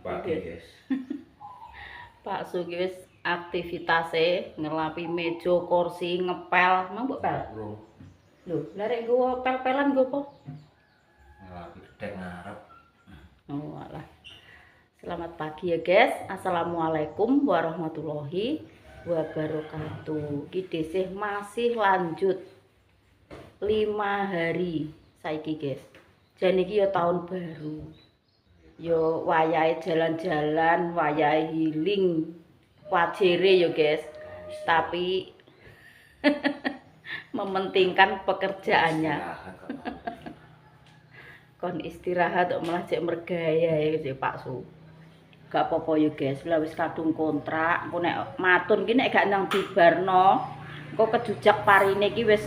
Pagi guys. Pak Sugi wis aktivitasé ngelapi meja, kursi, ngepel, mang mbok pel. Lho, lha rek nggo pel-pelan nggo apa? Ngelapi gedek ngarep. Oh, alah. Selamat pagi ya, guys. Assalamualaikum warahmatullahi wabarakatuh. Ki desih masih lanjut 5 hari saiki, guys. Jane iki ya tahun baru. Yo wayahe jalan-jalan, wayahe healing, wajere yo guys. Tapi mementingkan pekerjaannya. Kon istirahat kok malah cek mergaya ya Pak Su. Gak apa-apa yo guys, lah wis kadung kontrak, engko nek matun ki nek gak nang dibarno, engko kejujak parine ki wis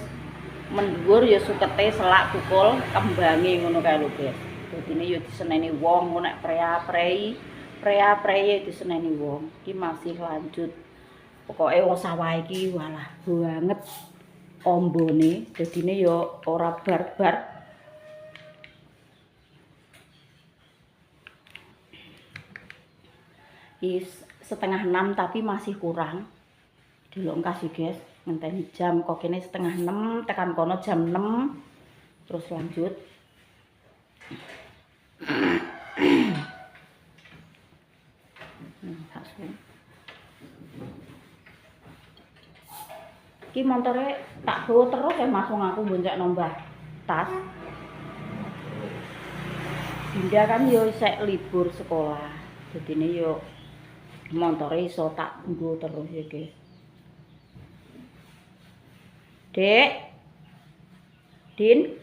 mendhuwur ya sukete selak tukul kembange ngono kae lho guys. Dadine yo diseneni wong nek prea-preye diseneni wong. Iki masih lanjut. Pokoke wong sawah iki walah banget ombone. Dadine yo ora barbar. Is 5:30 tapi masih kurang. Delok kasih guys, ngenteni jam kok kene 5:30 tekan kono jam 6 terus lanjut. Ki montore tak bawa terus ya masuk aku boncek nombah tas. Dinda kan yo isek libur sekolah. Dadine yo montore iso tak nggo terus ya, guys. Dek. Din.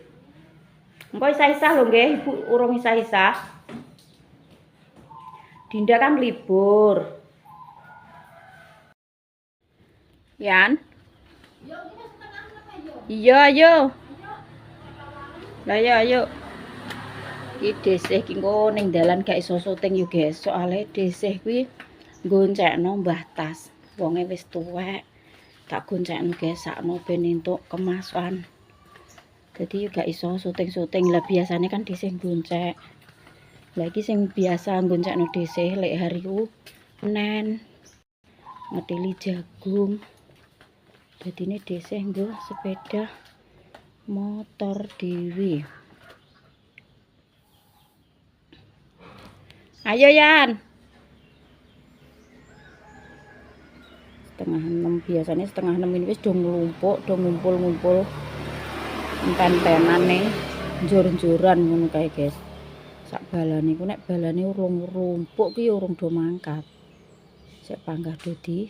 Engko isa-isa lho nggih, Ibu urung isa-isa. Dinda kan libur. Yan. Iya, ayo. Lah ya ayo. Iki desih ki engko ning dalan gak iso syuting yo, guys. Soale desih kuwi goncekno Mbah Tas. Wonge wis tuwek. Tak goncekno guys sakno ben entuk kemasan. Jadi gak iso syuting-syuting. Lah biasanya kan desih goncek. Lah iki sing biasa goncekno desih lek hari ku Senin. Ngetili jagung. Dadine desih nggo sepeda motor dhewe. Ayo Yan. 5:30 biasanya 5:30 ini wis do nglumpuk, do ngumpul-ngumpul. Enten-tenan ning njur-njuran ngono kae, guys. Sak balane ku nek balane urung rumpuk ki urung do mangkat. Sik panggah do di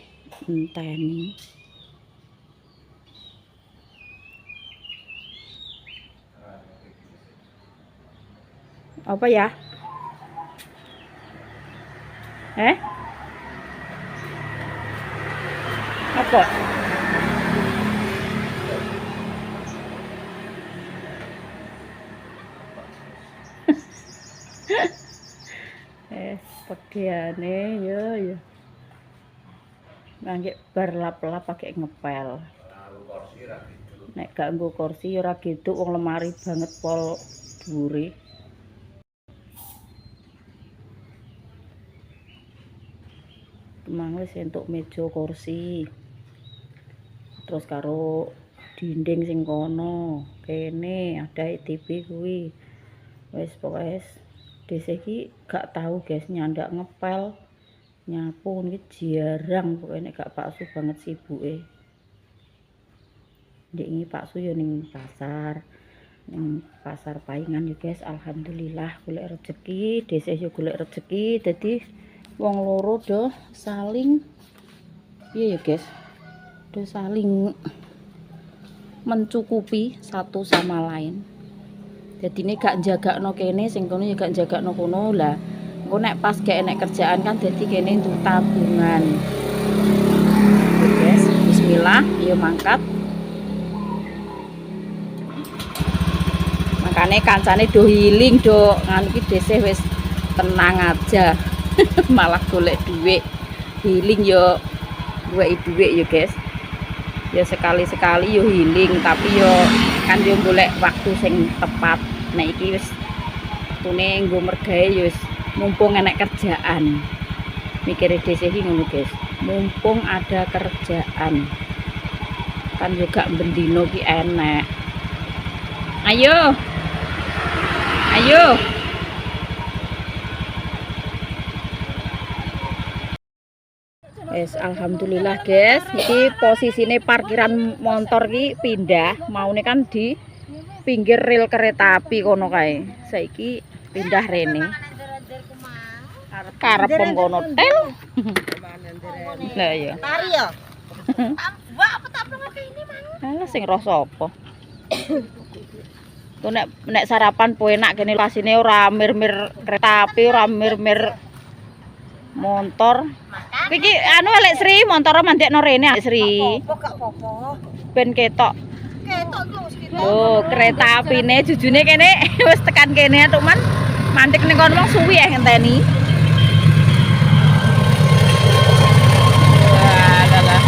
enteni. Apa ya? Apa? Pakaiane yo. Nggak bar lap-lap pakai ngepel. Nek gak nggo kursi ora gitu wong lemari banget pol dhuwure. Kemang wis entuk meja kursi. Terus karo dinding sing kono, kene ada TV kuwi. Wis pokoke desih iki gak tahu guys nyandak ngepel, nyapu iki jarang pokoke nek gak paksu banget sibuke. Ndek iki paksu ya ning pasar. Ning pasar Paingan ya guys, alhamdulillah golek rezeki, desih ya golek rezeki. Dadi wong loro do saling iya ya guys. Do saling mencukupi satu sama lain. Jadi ini gak jagakno kene, sing kono ya gak jagakno kono lah. Engko nek pas gak enek kerjaan kan dadi kene untuk tabungan. Oke guys, bismillah, yo mangkat. Makane kancane do healing do nganu iki desih wis tenang aja. Malah golek duit. Healing yo golek duit yo guys. Ya sekali-sekali yo healing tapi yo kan yo golek waktu sing tepat. Nek iki wis tune nggo mergawe yo wis mumpung enek kerjaan. Mikire dhisik iki ngono, guys. Mumpung ada kerjaan. Kan juga bendino ki enek. Ayo. Ayo. Wes alhamdulillah guys, iki posisine parkiran motor ki pindah, maune kan di pinggir rel kereta api kono kae. Saiki pindah rene. Karep kono tel. Lah iya. Tari ya? Mbak apa tak plong ini mang? Alah sing rasa apa? Tuh nek sarapan po enak kene pasine ora mir-mir kereta api, ora mir-mir motor. Iki anu Lek Sri, motor mandekno rene Sri. Gak apa-apa. Ben ketok. Ketok ki wis gitu. Oh, kereta apine jujune kene wis tekan kene tok man. Mandek ning kono wong suwi ngenteni. Wah, lah.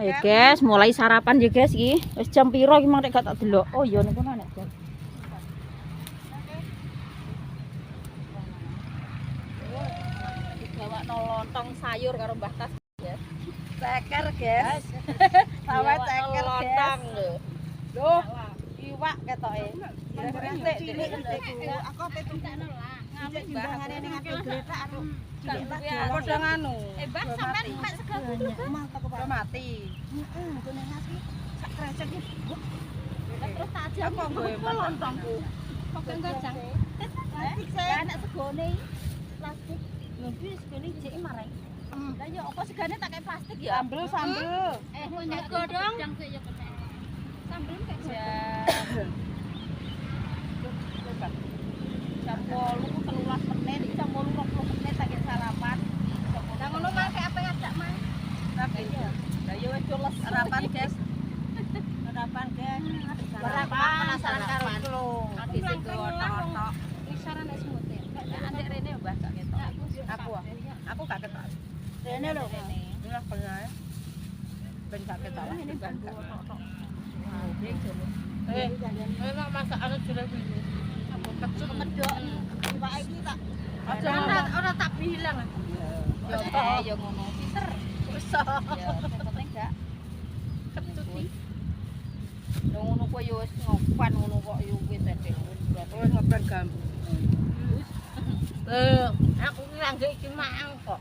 Ayo guys, mulai sarapan ya guys iki. Wis jam piro iki mang gak tak delok. Oh iya niku nek jam. Digawakno lontong sayur karo Mbah Tas, guys. Ceker, guys. Sawe ceker, lontong guys. lho. Loh, iwak ketoke. Aku ape tumpakno lah. Ngambil timbangane ning aku gletak aku. Padha nganu. Mbah sampean mek sego dulu. Udah mati. Heeh, kene nasi sak krecek iki. Terus tak ajak kok lontongku. Kok gajang. Anak segone plastik. Ngopi segone jek marang. Lah ya apa segane tak kayak plastik ya? Sambel, sambel. Punya godong. Sambel kayak jam 8 menit, jam 20 menit tak sarapan. Lah ngono mah kayak apa ngajak mah? Tapi ya. Lah ya wis cules Sarapan, guys. Sarapan, guys. Sarapan, penasaran karo sarapan. iku lho. Ati sing gotok-gotok. Isaran nek semute. Andek rene Mbah gak ketok. Aku gak ketok. Rene lho. Inilah benar. Ben gak ketok. Ini bantu tok-tok. Memang masakan jere iki. Kecut medok. Iwak iki tak ora tak bilang. Ya ngono. Pinter. Wis. Ya, penting gak kecut iki. Lho ngono kok ya wis ngopan ngono kok ya wis edek. Wis ngopen gambu. Aku ki langge iki mang kok.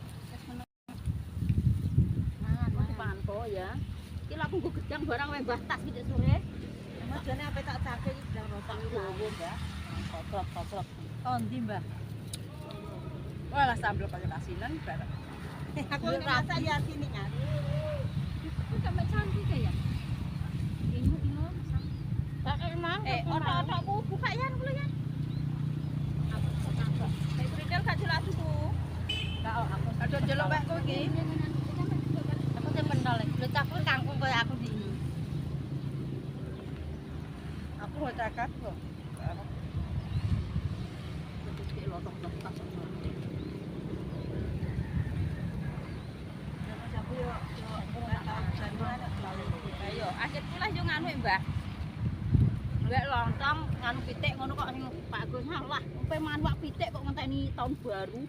Mangan panto ya. Iki lak nggo gedang barang wae Mbah Tas iki sore. Majane ape tak cake iki gedang rotong gowo, Mbak. Kotrok-kotrok. Oh, ndi, Mbah? Walah sambel kaya kasinan bareng. Aku rasa ya sini kan. Sampai cantik ya. Ini Tak emang. otak-otakku buka ya kulo ya. Aku cakep. Nek bridal gak jelas tuku. Enggak, aku ada jelok wekku iki. Aku te pentol. Lho cakul kangkung kaya aku di. Aku kok cakap kok. Ayo, akhirku lah yo nganu Mbah. Duwek lontong nganu pitik ngono kok ning Pak Gus lah. Umpe mangan wak pitik kok ngenteni tahun baru.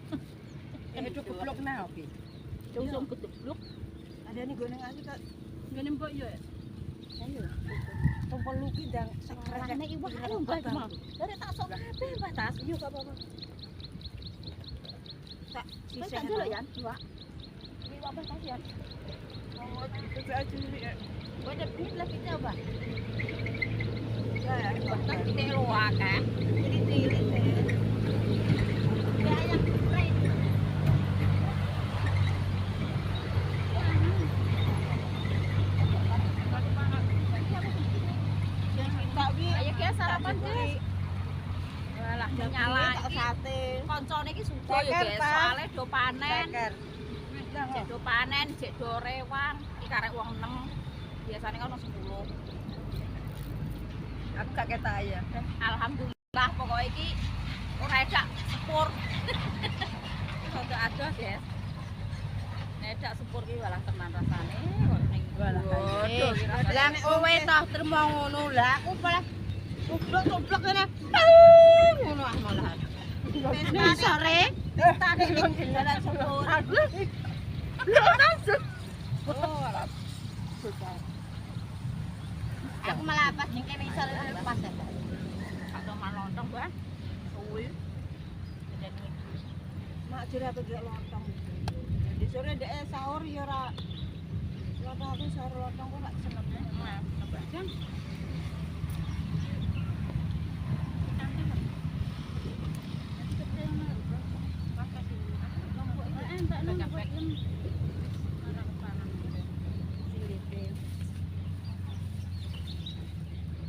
Itu geblok nah oke. Langsung geblok. Ada nih goneng asli kok. Ngene mbok yo. Ayo. Tumpel luki dan sekret. Nek iwak lho Mbah cuma. Dari tak sok kabeh Mbah Tas. Yo gak apa-apa. Tak Wis sisih. tak delok ya, iwak. Iwak apa Tas ya? Oh, itu aja ya. Kok ada duit lah kita, Mbah. Ya, Kan kita lo akeh. irit-irit. Ya yang lain. Ayo guys sarapan guys. Walah nyala iki. Sate. Koncone iki sudo ya guys, soalnya do panen. Ceker. Jek do panen, jek do rewang, iki karek wong 6. Biasane kan 10. Aku gak ketok ya. Alhamdulillah pokoknya iki ora edak sepur. Rada adoh, Guys. Nek edak sepur ki walah tenan rasane kok ning Walah, waduh. Lah nek kowe toh terima ngono lah aku malah goblok-goblok ngene. Ngono ah malahan. Wis sore. Tadi nang jalan sepur. Oh, alah. Aku malah pas ning kene iso pas. Atau lontong, Bang. Suwi. Mak jare apa gak lontong. Jadi sore ndek sahur ya ora lontong aku sahur lontong kok gak seneng. Nah,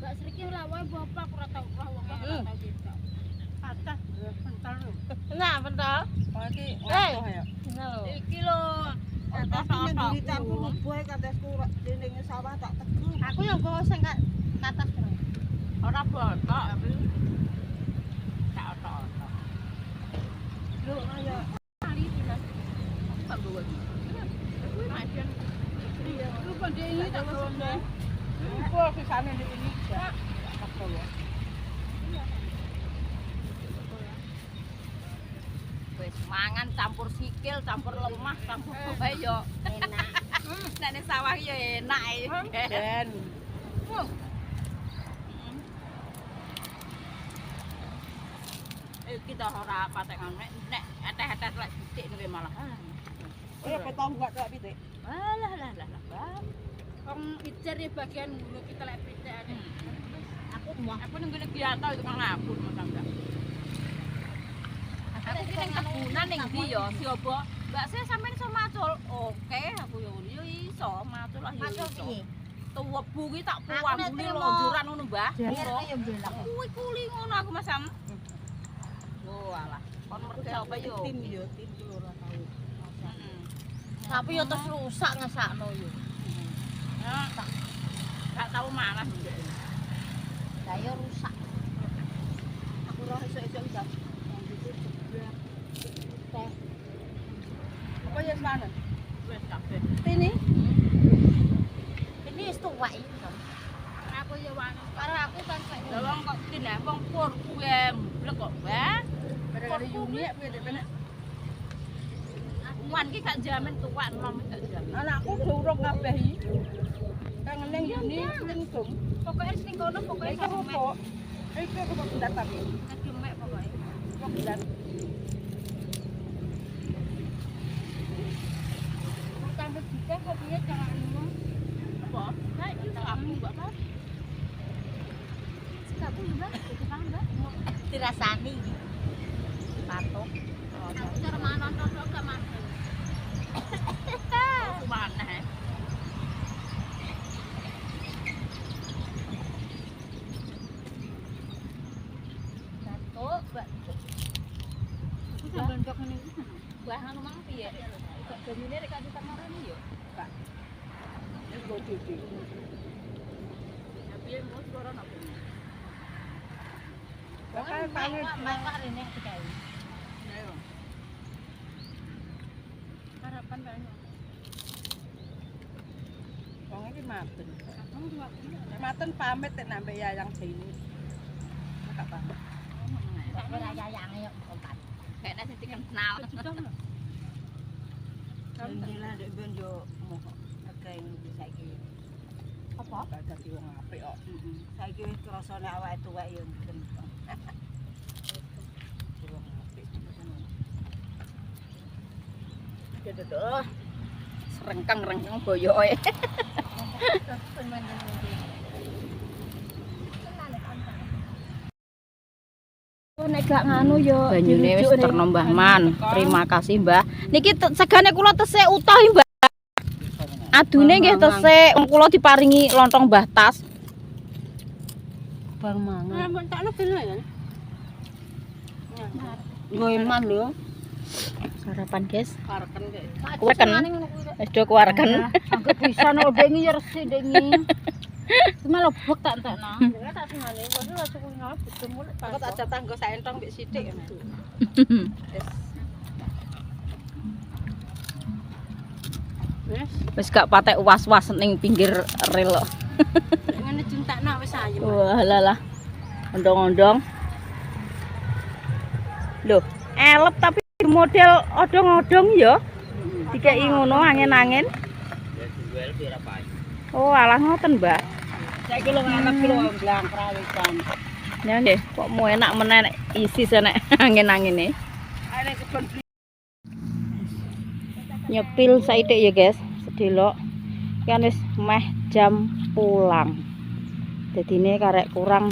Mbak Sriki lawae bapak ora tau roh wong ora tau gitu. Patah pental lho. Nah, pental. Oh iki ngono ya. iki lho. Tapi nek dicampur buah katesku dinding sawah tak tegur. Aku yang bawa sing katas terus. Ora botok tapi gak otot-otot. Lho kaya Kali dinas. Tak bawa iki. Majen. iya. Lu pandai ini tak bawa. Iku sisane di ini. Tak bawa. Wis mangan campur sikil, campur lemah, campur bae yo enak. Nek ning sawah yo enak e. Ben. Kita ora patek nek eteh-eteh lek titik niku malah. Oh, petong gak tak pitik. Alah lah lah lah. Bang. Wong ijar ya bagian ngono kita lek pitik. Aku nunggu Giato itu kan ngabur Mas Angga. Aku iki ning kebunan ning ndi yo, Siobo. Mbak saya sampean iso macul. Oke, aku yo iso macul lah yo. Macul piye? Tuwebu ki tak puambune lonjoran ngono, Mbah. Kuwi kuli ngono aku Mas Sam. Oh alah, kon mergo apa yo? Tim yo, tim ora tau. Tapi yo terus rusak ngesakno yo. Gak tau malas ndek. Lah yo rusak. Aku ora iso-iso jam. Teh. Apa ya sana? Wis kabeh. Ini? Ini wis tuwek iki. Aku ya wani. Karo aku kan kayak Lah wong kok tindak wong pur kuwe mblek kok, Mbah. Gara-gara Yuni aku ya penek. Wan ki gak jamin tuwek enom gak jamin. Anakku durung kabeh iki. Kangen ning Yuni langsung. Pokoke sing kono pokoke Iki opo? Iki aku kok datang. Kemek pokoke. Kok datang. Tambah dikek kok piye carane? Apa? Nah, iki aku mbak kan. Sikapku juga tukang Mbak. Dirasani. Patok. Aku cara mana nonton gak mati. Oh, mana? Batuk, batuk. Aku sambil ndok ngene iki. Mbah anu mang piye? Kok domine rek kadi tamarane yo. Kak. Wis go cuci. Ya piye mos koron apa? Bakal kangen. Mak rene dikai. Ayo. Harapan banyak. Wong iki maten. Maten pamit nek nambah yayang Jeni. Enggak pamit. Ora yayange yo kompat. Kayaknya sing kenal. Alhamdulillah ndek ben yo moh akeh saiki. Apa? Gak dadi wong apik kok. Saiki wis krasane awake tuwek yo mungkin. Wong apik. Aduh. Serengkang-rengkang boyoke. Nek gak nganu yo Banyune wis terno Mbah Man. Terima kasih Mbah. Niki segane kula tesih utuh Mbah. Adune nggih tesih wong kula diparingi lontong Mbah Tas. bang mangan. Mun takno ben ya. Goeman lho. Sarapan guys. Kareken kek. Kuwarken. Wis do kuwarken. Anggap bisa nek dengi ya resik dengi. Cuma lobok tak entekno. Ya tak sengane kok ora cukup ngono bojomu lek aku tak jatah nggo saentong mbek sithik ngono. Wes. Wis gak patek was-was ning pinggir rel kok. Ngene cintakno wis ayem. Wah lah. Ondong-ondong. Loh, elep tapi model odong-odong ya. Dikei ngono angin-angin. Ya jual pira payu. Oh, alah ngoten, Mbak. Saiki lho anak ki lho blang krawisan. Ya nggih, kok mau enak menek isi senek angin-angine. Arek kebon Nyepil saithik ya, guys. Sedelok. Kan wis meh jam pulang. Dadine karek kurang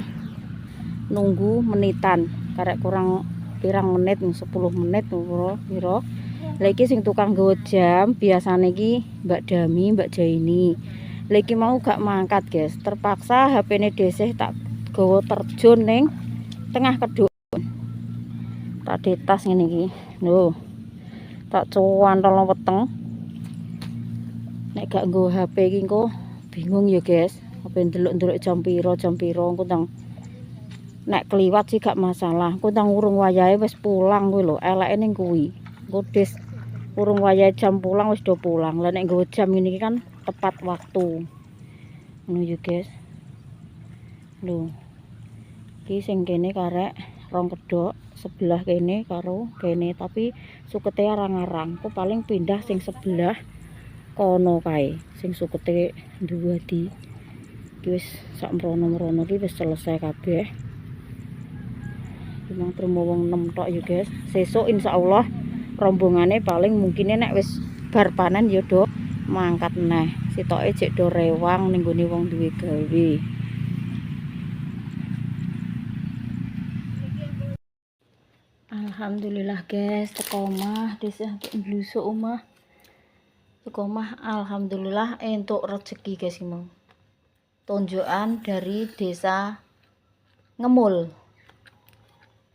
nunggu menitan. Karek kurang pirang menit, 10 menit pira. Lah iki sing tukang nggawa jam biasane iki Mbak Dami, Mbak Jaini. Lah iki mau gak mangkat, guys. Terpaksa HP-ne desih tak gawa terjun ning tengah keduk. Tak detas ngene iki. Lho. Tak cuwantol weteng. Nek gak nggawa HP iki engko bingung ya, guys. Apa ndelok-ndelok jam pira engko tang nek kliwat sih gak masalah. Engko tang urung wayahe wis pulang kuwi lho. Eleke ning kuwi. Engko des urung wayahe jam pulang wis do pulang. Lah nek nggawa jam ngene iki kan tepat waktu. Ngono ya, guys. Lho. Iki sing kene karek rong kedok, sebelah kene karo kene, tapi sukete arang-arang. Ku paling pindah sing sebelah kono kae. Sing sukete dua di. Iki wis sak mrono-mrono iki wis selesai kabeh. Memang termo wong 6 tok ya, guys. Sesuk insyaallah rombongane paling mungkin nek wis bar panen ya do mangkat neh. Sitoke jek do rewang ning gone wong duwe gawe. Alhamdulillah, guys, teko omah desa blusuk omah. Teko omah alhamdulillah entuk rezeki, guys, iki. Tunjukan dari desa Ngemul.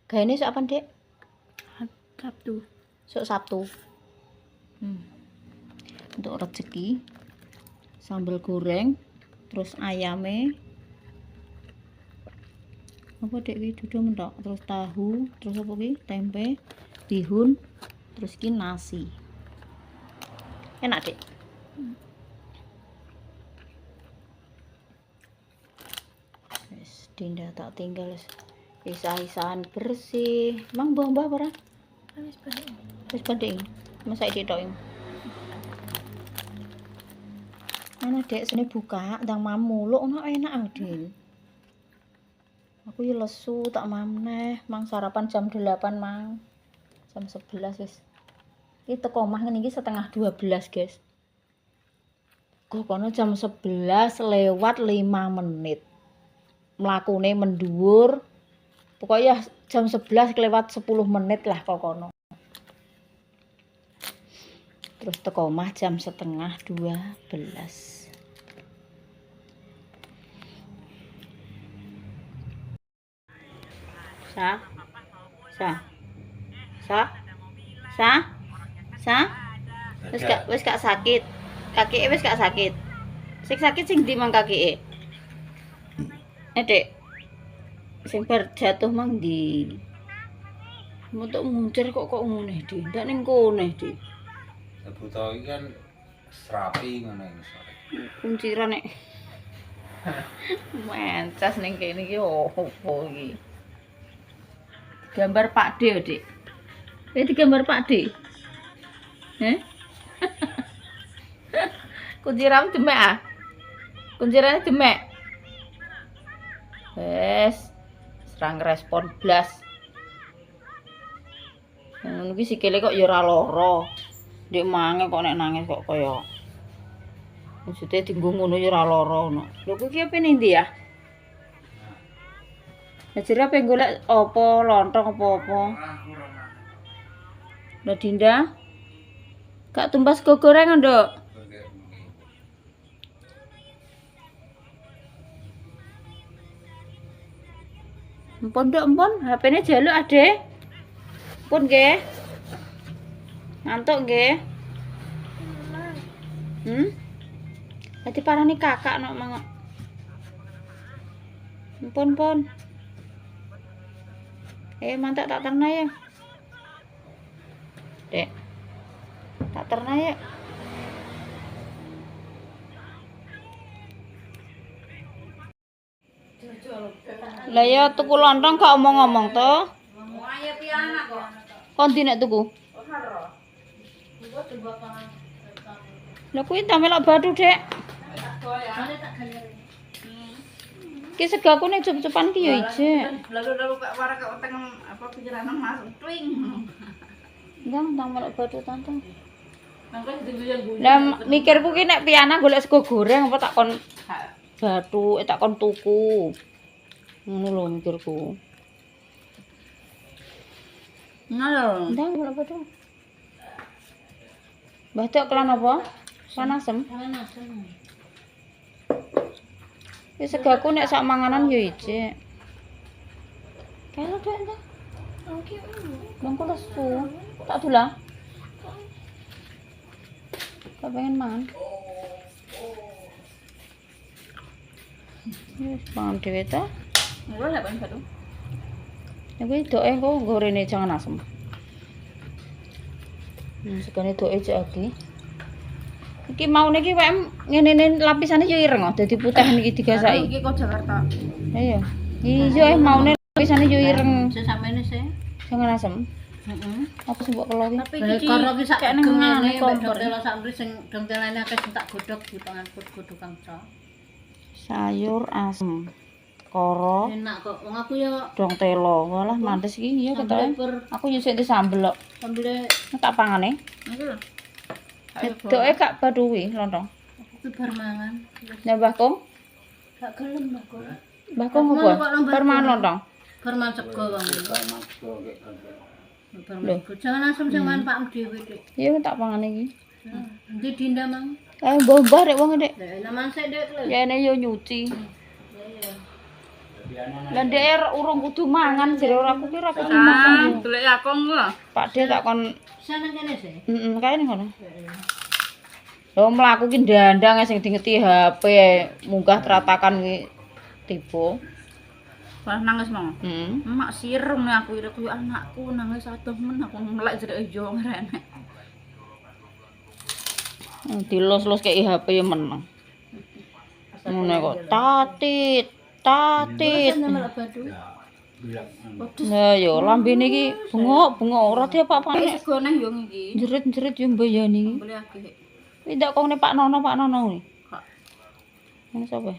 Gaene sok apa, Dek? Sabtu. Sok Sabtu. Untuk rezeki sambal goreng, terus ayame. Apa Dek iki dudu mentok, terus tahu, terus apa iki? Tempe, bihun, terus iki nasi. Enak, Dek. Wis Dinda tak tinggal wis isah-isahan bersih. Mang mbah-mbah ora? Wis banding. Masak ditok iki. Ana Dek sene buka ndang mamu lho ono enak Adin. Aku ya lesu tak mamneh, mang sarapan jam 8 mang. Jam 11 wis. Iki teko omah ngene iki setengah 12, guys. Kok kono jam 11 lewat 5 menit. Mlakune mendhuwur. Pokoknya jam 11 kelewat 10 menit lah kok kono. Terus teko omah jam setengah 12. Sa. Wis gak sakit. Kakike wis gak sakit. Sing sakit sing ndi mang kakike? Dek. Sing bar jatuh mang ndi? Mutuk muncir kok ngene, Dik. Ndak ning kone, Dik. Buta iki kan serapi ngono iki sore. Kunciran nek. Mencas ning kene iki opo iki? Gambar Pak D, Dik. Iki gambar Pak D. Kunciran demek ah. Kuncirane demek. Wes, serang respon blas. Ngono iki sikile kok ya ora lara. Ndek mange kok nek nangis kok kaya. Maksude dienggo ngono ya ora lara ngono. Lho kuwi apa ndi ya? Ajare apa golek apa lontong apa-apa. Lho Dinda. Gak tumbas go gorengan, Nduk. Empun Nduk, empun. HP-ne jaluk Ade. Pun nggih. Ngantuk nggih. Dadi parani kakak nok mang. Pun. Mantak tak terna ya. Dek. Tak terna ya. Lah ya tuku lontong gak omong-omong to. Ayo piana kok. Kondi nek tuku. Lah kuwi ta melok batu, Dek. Ki segaku ning cup-cupan ki ya ijek. Lalu Pak Wara kok teng apa pikiran masuk twing. Enggak, tang melok batu tante. Mangko dibuyan-buyan. Lah mikirku ki nek piana golek sego goreng apa tak kon batu, tak kon tuku. Ngono lho mikirku. Ngono. Ndang melok batu. Batuk kelan apa? Panasem. Wis segaku nek sak manganan ya ijek. Kalau Dek ta. Oke. Bangku lesu. Tak dulang. Gak pengen mangan. Wis mangan dhewe ta. Ngono lek ben batu. Ya kuwi doke kok gorene jangan asem. Sekane doke cek iki. Iki maune iki wek ngene lapisane yo ireng kok dadi putih niki digasaki. Iki kok Jakarta. Iya. Iya maune lapisane yo ireng. Sing samene sih. Jangan asem. Heeh. Apa sih mbok kelo iki? Tapi iki karo ki sak kene ngene kompor. Kalau sak mriki sing dontelane akeh sing tak godhog di pangan godhog kangsa. Sayur asem. Koro Enak kok. Wong aku ya dong telo. Walah mantes iki ya ketoke. Aku yo sik sambel kok. sambel Tak pangane. niku lho. Doke gak baduwi lontong. Aku bar mangan. Ya Mbah Kong. Gak gelem aku. Mbah Kong apa? Bar mangan lontong. Bar mangan sego wong. Bar mangan. Jangan asem sing mangan Pak dhewe, Dik. Iya tak pangane iki. Ndi dinda mang? Mbah rek wong Dek. Lah enak man sik, Dik lho. Ya ene yo nyuci. Lah Dek urung kudu mangan jare ora aku kira aku makan. Golek yakong lho. Pak De tak kon Sana kene sih. kae ning kono. Lho mlaku ki ndandang sing dingeti HP munggah teratakan ki tiba. Wah nangis mang. Heeh. Mak sirem nih aku ira kuwi anakku nangis adoh men aku melek jere yo ngrene. Dilos-los kei HP ya meneng. Ngene kok tatit. Melek badu. Lah yo lambene iki bengok-bengok ora diapa-apane. Sego neh yo iki. Jerit-jerit yo mbayani. Boleh akeh. Kuwi ndak kongne Pak Nono kuwi. Kak. Ini sapa?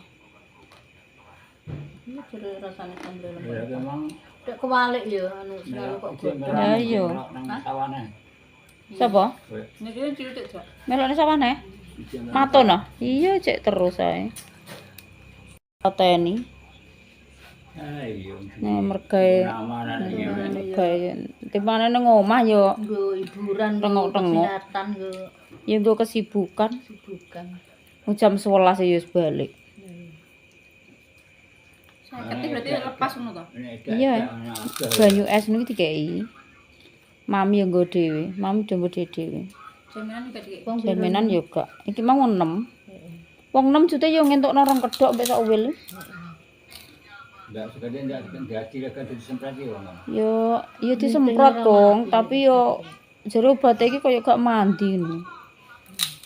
Iki jere rasane sambel lembut. Ya memang Dek kewalik yo anu selalu kok godhong. Ya iya. nang sawane. Sapa? Niki kan cilik jak. Melokne sawane? Maton ah. Iya cek terus ae. Pateni. Ayo. Nah, mergae. Amanan iki. Mergae. Timbangane nang omah yo Nggo hiburan Tengok-tengok. kesehatan nggo ya nggo kesibukan. sibukan. Jam 11 ya wis balik. Sakit berarti lepas ngono to. Iya. Banyu es niku dikei. Mami yo nggo dhewe, mami do nggo dhewe. Jaminan juga dik. Jaminan yo gak. Iki mau 6. Wong 6 juta yo ngentukno rong kedhok mek sak wil. Enggak sekalian enggak dihasilkan disemprot wong. Yo disemprot dong, tapi yo jero obate iki koyo gak mandi ngono.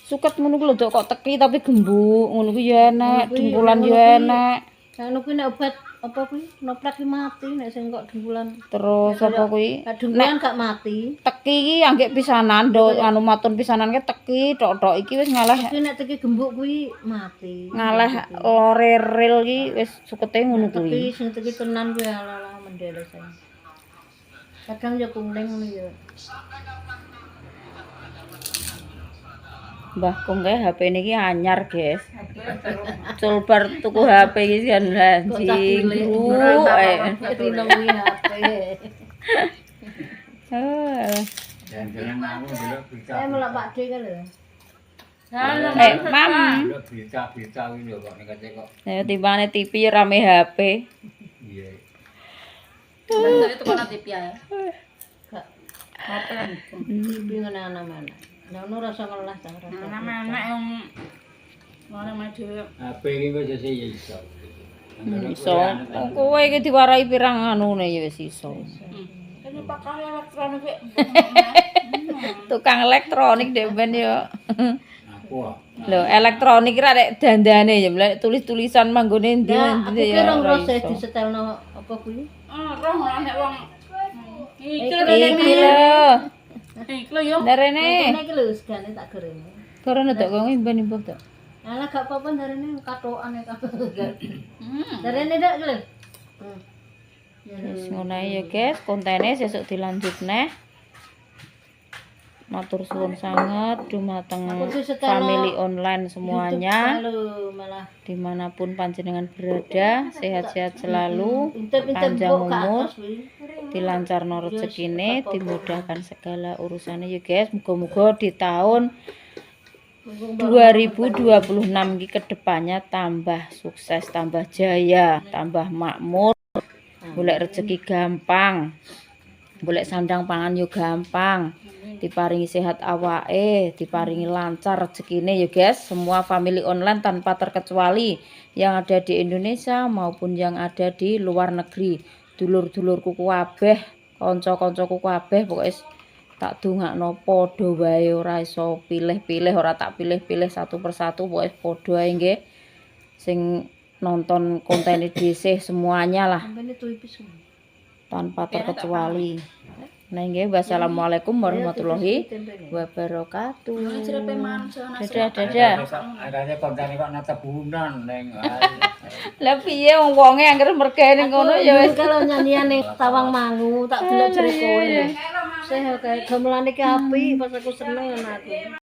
Suket ngono ku lho Dok, kok teki tapi gembuk, ngono ku yo enek, dengkulan yo enek. Anu kuwi nek obat apa kuwi noprak ki mati nek sing kok dengkulan. Terus apa kuwi? Dengkulan gak mati. Teki iki anggek pisanan, do anu matun pisanan ke teki tok-tok iki wis ngaleh Kuwi nek teki gembuk kuwi mati. ngaleh lore ril iki wis sukete ngono Tapi kuwi. sing teki tenan kuwi ala-ala mendele saya. Kadang ya kuning ngono ya. Mbah Kong kae HP niki anyar, guys. Culbar tuku HP iki kan anjing. Rino kuwi HP. Dan jeneng aku dulu berita. Saya malah Pak D kan lho. Mam. Berita-berita iki lho kok nek kok. Ya timbangane TV rame HP. Iya. Bentuk itu kono TV ya. Gak. Apa TV ngene ana-ana. Nah, ono rasa ngelah ta rasa. Anak-anak yang ngono mah dhewe. HP iki kok jese ya iso. Iso. Kowe iki diwarai pirang anune ya wis iso. Ini pakai elektronik. Tukang elektronik dek ben yo. Aku ah. Lho, elektronik ra nek dandane ya mlek tulis-tulisan manggone ndi Ya, aku ndi kira ya. ngrose disetelno apa kuwi? Roh nek wong iki Iki lho. iki lho yo. Darene. Ini iki lho segane tak goreng. Karena tak kok imban-imban tak. Alah gak apa-apa darene katokan e Darene ndak iki lho. Wis ngono ae ya guys, kontene sesuk dilanjut neh. Matur suwun sangat dumateng family online semuanya. Halo malah Dimanapun panjenengan berada, sehat-sehat selalu, panjang umur, dilancarno rezekine, dimudahkan segala urusannya ya guys. Muga-muga di tahun 2026 iki kedepannya tambah sukses, tambah jaya, tambah makmur, golek rezeki gampang, golek sandang pangan yo gampang, diparingi sehat awake, diparingi lancar rezekine ya guys. Semua family online tanpa terkecuali yang ada di Indonesia maupun yang ada di luar negeri, dulur-dulurku kabeh, kanca-kancaku kabeh pokoke tak dongakno padha wae, ora iso pilih-pilih, ora tak pilih-pilih satu persatu, pokoke padha ae nggih. Sing nonton konten DC semuanya lah sampeyan itu ipis. tanpa terkecuali. Nah nggih, wassalamualaikum warahmatullahi wabarakatuh. Dadah. Adanya kontane kok nang tebunan ning. Lah piye wong wonge anggere merkene ngono ya wis. Kalau nyanyiane Tawang Mangu tak delok jere kowe. Sehat kae gamelan iki apik pas aku seneng aku.